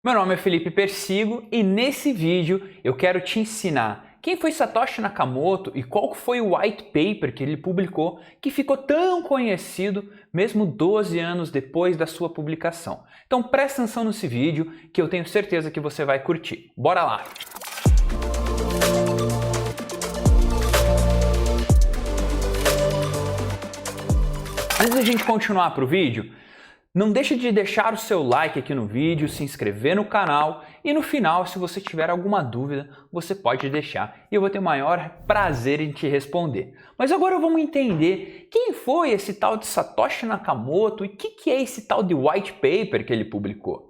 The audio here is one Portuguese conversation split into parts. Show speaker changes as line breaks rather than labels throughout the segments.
Meu nome é Felipe Persigo e nesse vídeo eu quero te ensinar quem foi Satoshi Nakamoto e qual foi o white paper que ele publicou que ficou tão conhecido mesmo 12 anos depois da sua publicação. Então presta atenção nesse vídeo que eu tenho certeza que você vai curtir. Bora lá! Antes da gente continuar para o vídeo, não deixe de deixar o seu like aqui no vídeo, se inscrever no canal e no final, se você tiver alguma dúvida, você pode deixar e eu vou ter o maior prazer em te responder. Mas agora vamos entender quem foi esse tal de Satoshi Nakamoto e o que é esse tal de white paper que ele publicou.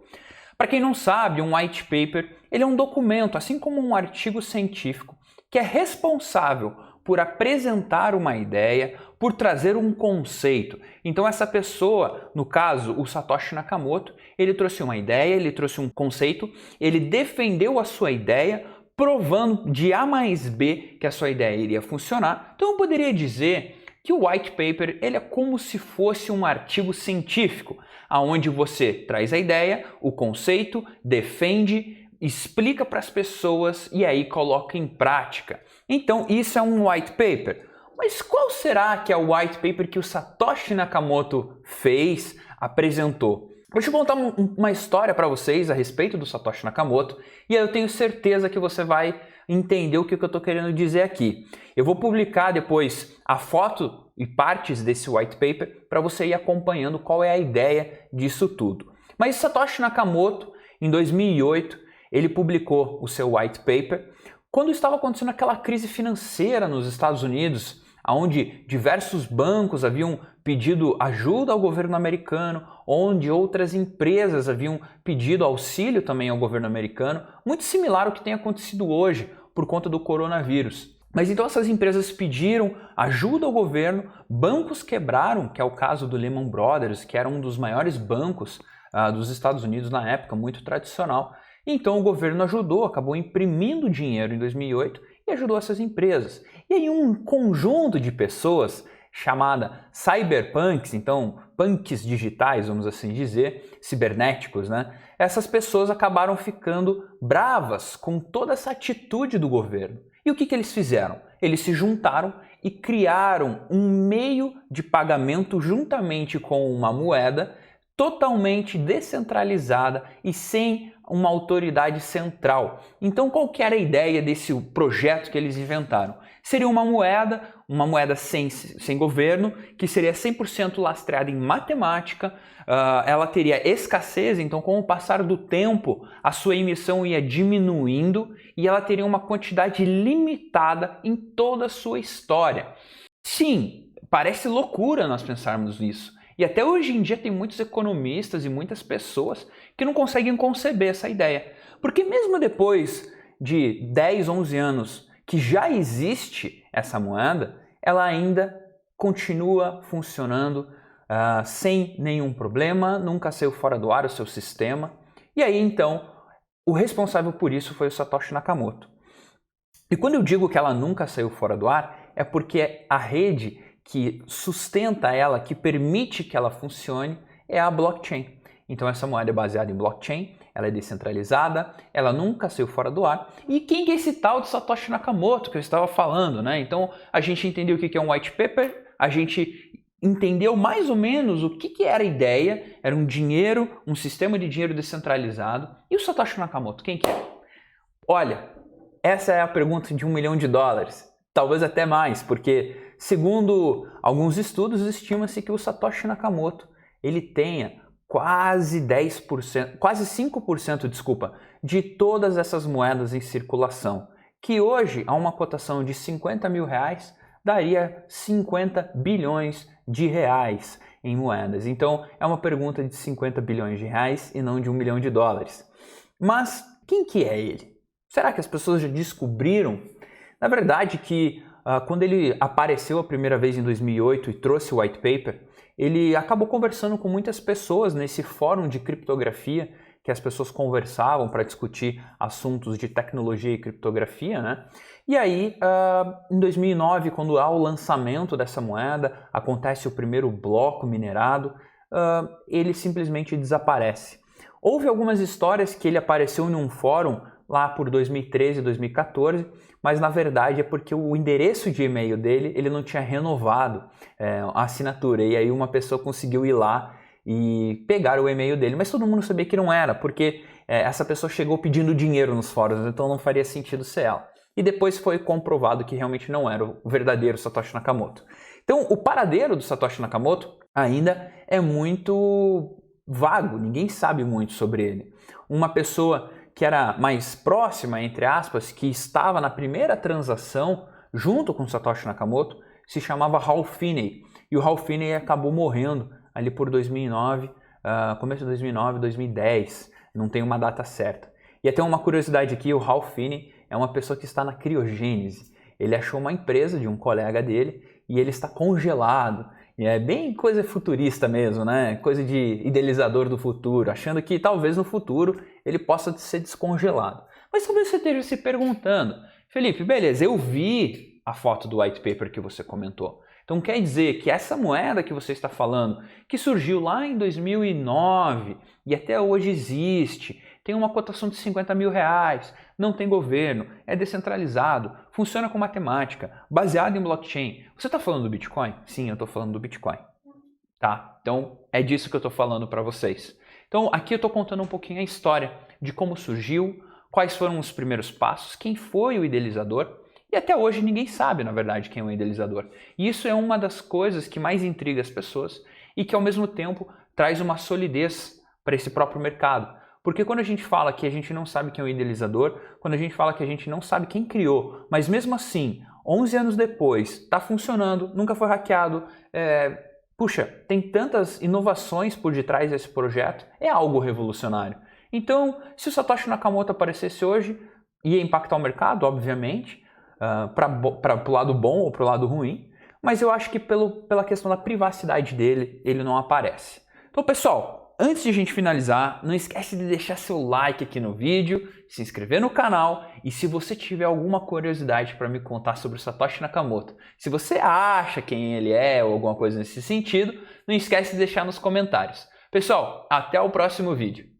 Para quem não sabe, um white paper ele é um documento, assim como um artigo científico, que é responsável por apresentar uma ideia, por trazer um conceito. Então essa pessoa, no caso o Satoshi Nakamoto, ele trouxe uma ideia, ele trouxe um conceito, ele defendeu a sua ideia, provando de A mais B que a sua ideia iria funcionar. Então eu poderia dizer que o white paper ele é como se fosse um artigo científico, onde você traz a ideia, o conceito, defende, explica para as pessoas e aí coloca em prática. Então isso é um white paper. Mas qual será que é o white paper que o Satoshi Nakamoto fez, apresentou? Vou te contar uma história para vocês a respeito do Satoshi Nakamoto e eu tenho certeza que você vai entender o que eu estou querendo dizer aqui. Eu vou publicar depois a foto e partes desse white paper para você ir acompanhando qual é a ideia disso tudo. Mas Satoshi Nakamoto, em 2008, ele publicou o seu white paper quando estava acontecendo aquela crise financeira nos Estados Unidos, onde diversos bancos haviam pedido ajuda ao governo americano, onde outras empresas haviam pedido auxílio também ao governo americano, muito similar ao que tem acontecido hoje por conta do coronavírus. Mas então essas empresas pediram ajuda ao governo, bancos quebraram, que é o caso do Lehman Brothers, que era um dos maiores bancos dos Estados Unidos na época, muito tradicional. Então o governo ajudou, acabou imprimindo dinheiro em 2008 e ajudou essas empresas. E aí um conjunto de pessoas chamada cyberpunks, então punks digitais, vamos assim dizer, cibernéticos, né? Essas pessoas acabaram ficando bravas com toda essa atitude do governo. E o que eles fizeram? Eles se juntaram e criaram um meio de pagamento juntamente com uma moeda totalmente descentralizada e sem uma autoridade central. Então qual que era a ideia desse projeto que eles inventaram? Seria uma moeda sem governo, que seria 100% lastreada em matemática, ela teria escassez, então com o passar do tempo a sua emissão ia diminuindo e ela teria uma quantidade limitada em toda a sua história. Sim, parece loucura nós pensarmos nisso. E até hoje em dia tem muitos economistas e muitas pessoas que não conseguem conceber essa ideia. Porque mesmo depois de 10, 11 anos que já existe essa moeda, ela ainda continua funcionando sem nenhum problema, nunca saiu fora do ar o seu sistema. E aí então, o responsável por isso foi o Satoshi Nakamoto. E quando eu digo que ela nunca saiu fora do ar, é porque a rede que sustenta ela, que permite que ela funcione, é a blockchain. Então essa moeda é baseada em blockchain, ela é descentralizada, ela nunca saiu fora do ar. E quem é esse tal de Satoshi Nakamoto que eu estava falando, né? Então a gente entendeu o que é um white paper, a gente entendeu mais ou menos o que era a ideia, era um dinheiro, um sistema de dinheiro descentralizado. E o Satoshi Nakamoto, quem que é? Olha, essa é a pergunta de $1 milhão, talvez até mais, porque segundo alguns estudos, estima-se que o Satoshi Nakamoto ele tenha quase 10%, quase 5%, desculpa, de todas essas moedas em circulação, que hoje, a uma cotação de R$50 mil, daria 50 bilhões de reais em moedas. Então, é uma pergunta de 50 bilhões de reais e não de $1 milhão. Mas quem que é ele? Será que as pessoas já descobriram? Na verdade, que quando ele apareceu a primeira vez em 2008 e trouxe o white paper, ele acabou conversando com muitas pessoas nesse fórum de criptografia, que as pessoas conversavam para discutir assuntos de tecnologia e criptografia, né? E aí, em 2009, quando há o lançamento dessa moeda, acontece o primeiro bloco minerado, ele simplesmente desaparece. Houve algumas histórias que ele apareceu em um fórum lá por 2013, 2014, mas na verdade é porque o endereço de e-mail dele ele não tinha renovado a assinatura, e aí uma pessoa conseguiu ir lá e pegar o e-mail dele, mas todo mundo sabia que não era, porque essa pessoa chegou pedindo dinheiro nos fóruns, então não faria sentido ser ela. E depois foi comprovado que realmente não era o verdadeiro Satoshi Nakamoto. Então o paradeiro do Satoshi Nakamoto ainda é muito vago, ninguém sabe muito sobre ele. Uma pessoa que era mais próxima, entre aspas, que estava na primeira transação junto com Satoshi Nakamoto, se chamava Hal Finney. E o Hal Finney acabou morrendo ali por 2009, começo de 2009, 2010, não tem uma data certa. E até uma curiosidade aqui, o Hal Finney é uma pessoa que está na criogênese. Ele achou uma empresa de um colega dele e ele está congelado. E é bem coisa futurista mesmo, né? Coisa de idealizador do futuro, achando que talvez no futuro ele possa ser descongelado. Mas talvez você esteja se perguntando, Felipe, beleza, eu vi a foto do white paper que você comentou. Então quer dizer que essa moeda que você está falando, que surgiu lá em 2009 e até hoje existe, tem uma cotação de 50 mil reais, não tem governo, é descentralizado, funciona com matemática, baseado em blockchain. Você está falando do Bitcoin? Sim, eu estou falando do Bitcoin. Tá? Então é disso que eu estou falando para vocês. Então aqui eu estou contando um pouquinho a história de como surgiu, quais foram os primeiros passos, quem foi o idealizador. E até hoje ninguém sabe, na verdade, quem é o idealizador. E isso é uma das coisas que mais intriga as pessoas e que, ao mesmo tempo, traz uma solidez para esse próprio mercado. Porque quando a gente fala que a gente não sabe quem é o idealizador, quando a gente fala que a gente não sabe quem criou, mas mesmo assim, 11 anos depois, está funcionando, nunca foi hackeado, puxa, tem tantas inovações por detrás desse projeto, é algo revolucionário. Então, se o Satoshi Nakamoto aparecesse hoje, ia impactar o mercado, obviamente, para o lado bom ou para o lado ruim, mas eu acho que pela questão da privacidade dele, ele não aparece. Então, pessoal, antes de a gente finalizar, não esquece de deixar seu like aqui no vídeo, se inscrever no canal e se você tiver alguma curiosidade para me contar sobre o Satoshi Nakamoto, se você acha quem ele é ou alguma coisa nesse sentido, não esquece de deixar nos comentários. Pessoal, até o próximo vídeo.